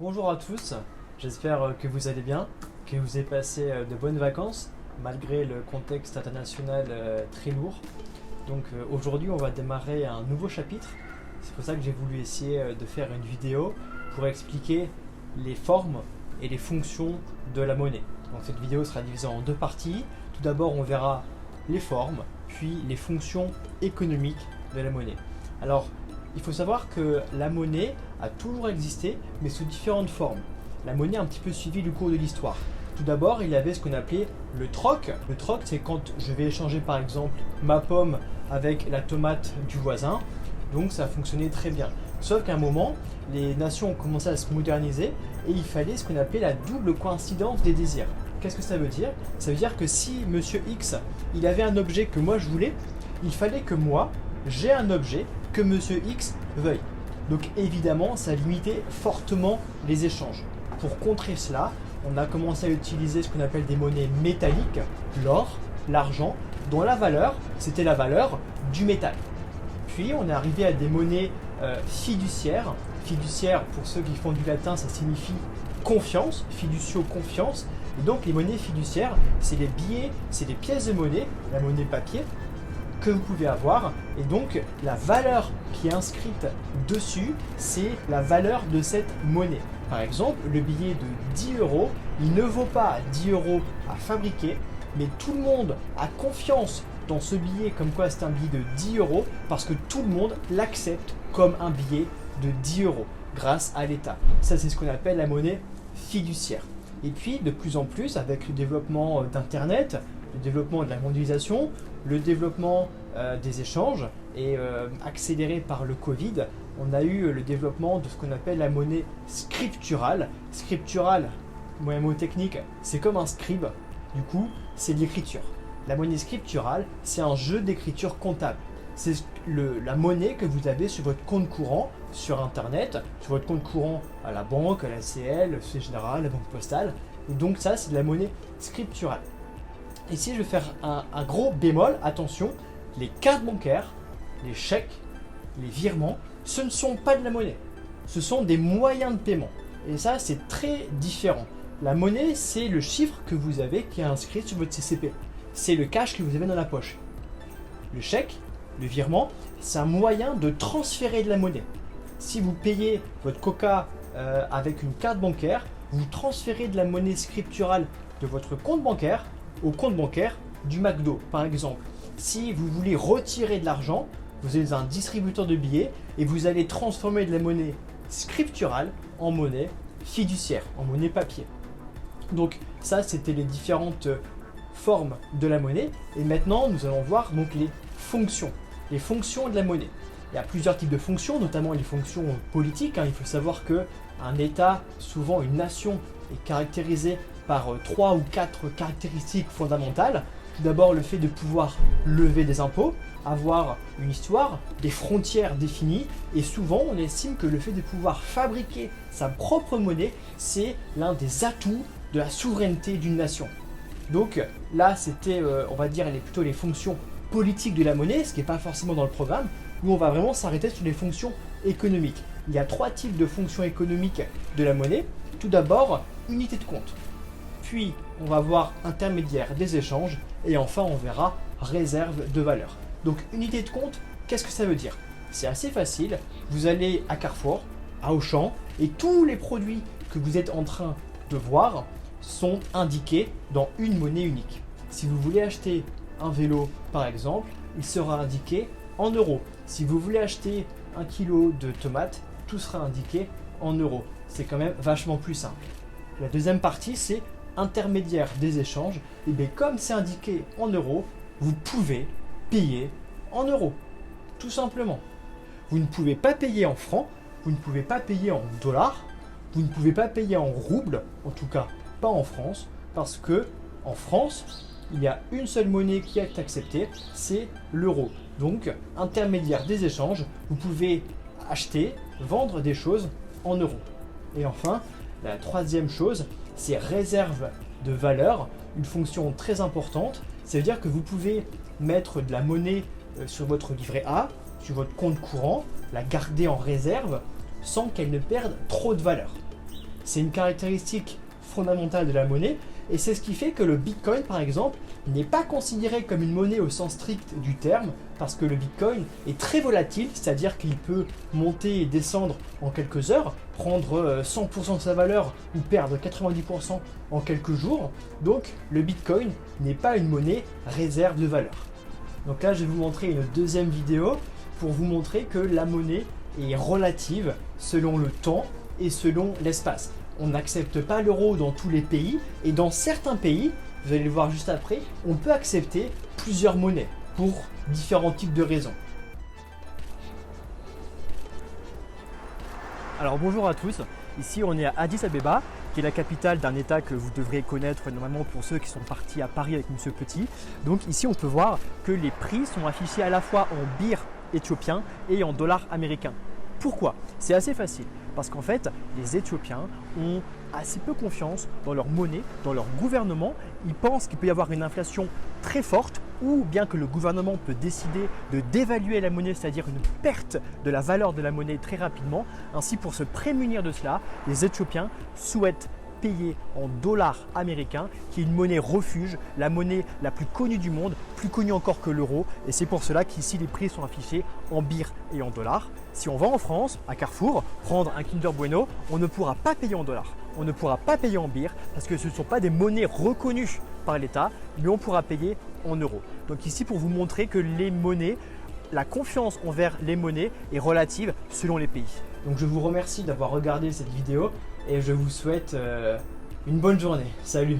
Bonjour à tous, j'espère que vous allez bien, que vous avez passé de bonnes vacances malgré le contexte international très lourd. Donc aujourd'hui on va démarrer un nouveau chapitre, c'est pour ça que j'ai voulu essayer de faire une vidéo pour expliquer les formes et les fonctions de la monnaie. Donc cette vidéo sera divisée en deux parties. Tout d'abord on verra les formes, puis les fonctions économiques de la monnaie. Alors il faut savoir que la monnaie a toujours existé, mais sous différentes formes. La monnaie a un petit peu suivi le cours de l'histoire. Tout d'abord, il y avait ce qu'on appelait le troc. Le troc, c'est quand je vais échanger par exemple ma pomme avec la tomate du voisin. Donc ça fonctionnait très bien. Sauf qu'à un moment, les nations ont commencé à se moderniser et il fallait ce qu'on appelait la double coïncidence des désirs. Qu'est-ce que ça veut dire? Ça veut dire que si Monsieur X, il avait un objet que moi je voulais, il fallait que moi, j'ai un objet que Monsieur X veuille. Donc évidemment, ça limitait fortement les échanges. Pour contrer cela, on a commencé à utiliser ce qu'on appelle des monnaies métalliques, l'or, l'argent, dont la valeur, c'était la valeur du métal. Puis on est arrivé à des monnaies fiduciaires. Fiduciaire, pour ceux qui font du latin, ça signifie confiance, fiducio, confiance. Et donc les monnaies fiduciaires, c'est les billets, c'est les pièces de monnaie, la monnaie papier, que vous pouvez avoir, et donc la valeur qui est inscrite dessus, c'est la valeur de cette monnaie. Par exemple, le billet de 10 euros, il ne vaut pas 10 euros à fabriquer, mais tout le monde a confiance dans ce billet comme quoi c'est un billet de 10 euros parce que tout le monde l'accepte comme un billet de 10 euros grâce à l'État. Ça, c'est ce qu'on appelle la monnaie fiduciaire. Et puis, de plus en plus, avec le développement d'Internet, le développement de la mondialisation, le développement des échanges et accéléré par le Covid, on a eu le développement de ce qu'on appelle la monnaie scripturale. Scripturale, mot technique, c'est comme un scribe, du coup, c'est de l'écriture. La monnaie scripturale, c'est un jeu d'écriture comptable. C'est la monnaie que vous avez sur votre compte courant sur Internet, sur votre compte courant à la banque, à la CL, la Société Générale, la Banque Postale. Et donc ça, c'est de la monnaie scripturale. Ici, je vais faire un gros bémol. Attention, les cartes bancaires, les chèques, les virements, ce ne sont pas de la monnaie. Ce sont des moyens de paiement. Et ça, c'est très différent. La monnaie, c'est le chiffre que vous avez qui est inscrit sur votre CCP. C'est le cash que vous avez dans la poche. Le chèque, le virement, c'est un moyen de transférer de la monnaie. Si vous payez votre coca avec une carte bancaire, vous transférez de la monnaie scripturale de votre compte bancaire au compte bancaire du McDo, par exemple. Si vous voulez retirer de l'argent, vous êtes un distributeur de billets et vous allez transformer de la monnaie scripturale en monnaie fiduciaire, en monnaie papier. Donc ça, c'était les différentes formes de la monnaie. Et maintenant, nous allons voir donc les fonctions de la monnaie. Il y a plusieurs types de fonctions, notamment les fonctions politiques. Il faut savoir qu'un État, souvent une nation, est caractérisée par 3 ou 4 caractéristiques fondamentales. Tout d'abord, le fait de pouvoir lever des impôts, avoir une histoire, des frontières définies, et souvent on estime que le fait de pouvoir fabriquer sa propre monnaie, c'est l'un des atouts de la souveraineté d'une nation. Donc là, c'était, on va dire, plutôt les fonctions politiques de la monnaie, ce qui n'est pas forcément dans le programme, où on va vraiment s'arrêter sur les fonctions économiques. Il y a 3 types de fonctions économiques de la monnaie. Tout d'abord, unité de compte. Puis, on va voir intermédiaire des échanges. Et enfin, on verra réserve de valeur. Donc, unité de compte, qu'est-ce que ça veut dire? C'est assez facile. Vous allez à Carrefour, à Auchan, et tous les produits que vous êtes en train de voir sont indiqués dans une monnaie unique. Si vous voulez acheter un vélo, par exemple, il sera indiqué en euros. Si vous voulez acheter 1 kg de tomates, tout sera indiqué en euros. C'est quand même vachement plus simple. La deuxième partie, c'est intermédiaire des échanges. Et bien comme c'est indiqué en euros, vous pouvez payer en euros. Tout simplement. Vous ne pouvez pas payer en francs, vous ne pouvez pas payer en dollars, vous ne pouvez pas payer en roubles, en tout cas pas en France, parce que en France, il y a une seule monnaie qui est acceptée, c'est l'euro. Donc, intermédiaire des échanges, vous pouvez acheter, vendre des choses en euros. Et enfin, la troisième chose, c'est réserve de valeur, une fonction très importante. Ça veut dire que vous pouvez mettre de la monnaie sur votre livret A, sur votre compte courant, la garder en réserve sans qu'elle ne perde trop de valeur. C'est une caractéristique fondamentale de la monnaie et c'est ce qui fait que le Bitcoin, par exemple, n'est pas considéré comme une monnaie au sens strict du terme parce que le Bitcoin est très volatile, c'est-à-dire qu'il peut monter et descendre en quelques heures, prendre 100% de sa valeur ou perdre 90% en quelques jours. Donc le Bitcoin n'est pas une monnaie réserve de valeur. Donc là, je vais vous montrer une deuxième vidéo pour vous montrer que la monnaie est relative selon le temps et selon l'espace. On n'accepte pas l'euro dans tous les pays et dans certains pays, vous allez le voir juste après, on peut accepter plusieurs monnaies pour différents types de raisons. Alors bonjour à tous, ici on est à Addis Abeba, qui est la capitale d'un état que vous devrez connaître normalement pour ceux qui sont partis à Paris avec Monsieur Petit. Donc ici on peut voir que les prix sont affichés à la fois en birr éthiopien et en dollars américains. Pourquoi? C'est assez facile, parce qu'en fait les Éthiopiens ont assez peu confiance dans leur monnaie, dans leur gouvernement. Ils pensent qu'il peut y avoir une inflation très forte ou bien que le gouvernement peut décider de dévaluer la monnaie, c'est-à-dire une perte de la valeur de la monnaie très rapidement. Ainsi, pour se prémunir de cela, les Éthiopiens souhaitent payer en dollars américains, qui est une monnaie refuge, la monnaie la plus connue du monde, plus connue encore que l'euro. Et c'est pour cela qu'ici les prix sont affichés en birr et en dollars. Si on va en France, à Carrefour, prendre un Kinder Bueno, on ne pourra pas payer en dollars. On ne pourra pas payer en birr parce que ce ne sont pas des monnaies reconnues par l'État, mais on pourra payer en euros. Donc ici, pour vous montrer que les monnaies, la confiance envers les monnaies est relative selon les pays. Donc je vous remercie d'avoir regardé cette vidéo et je vous souhaite une bonne journée. Salut!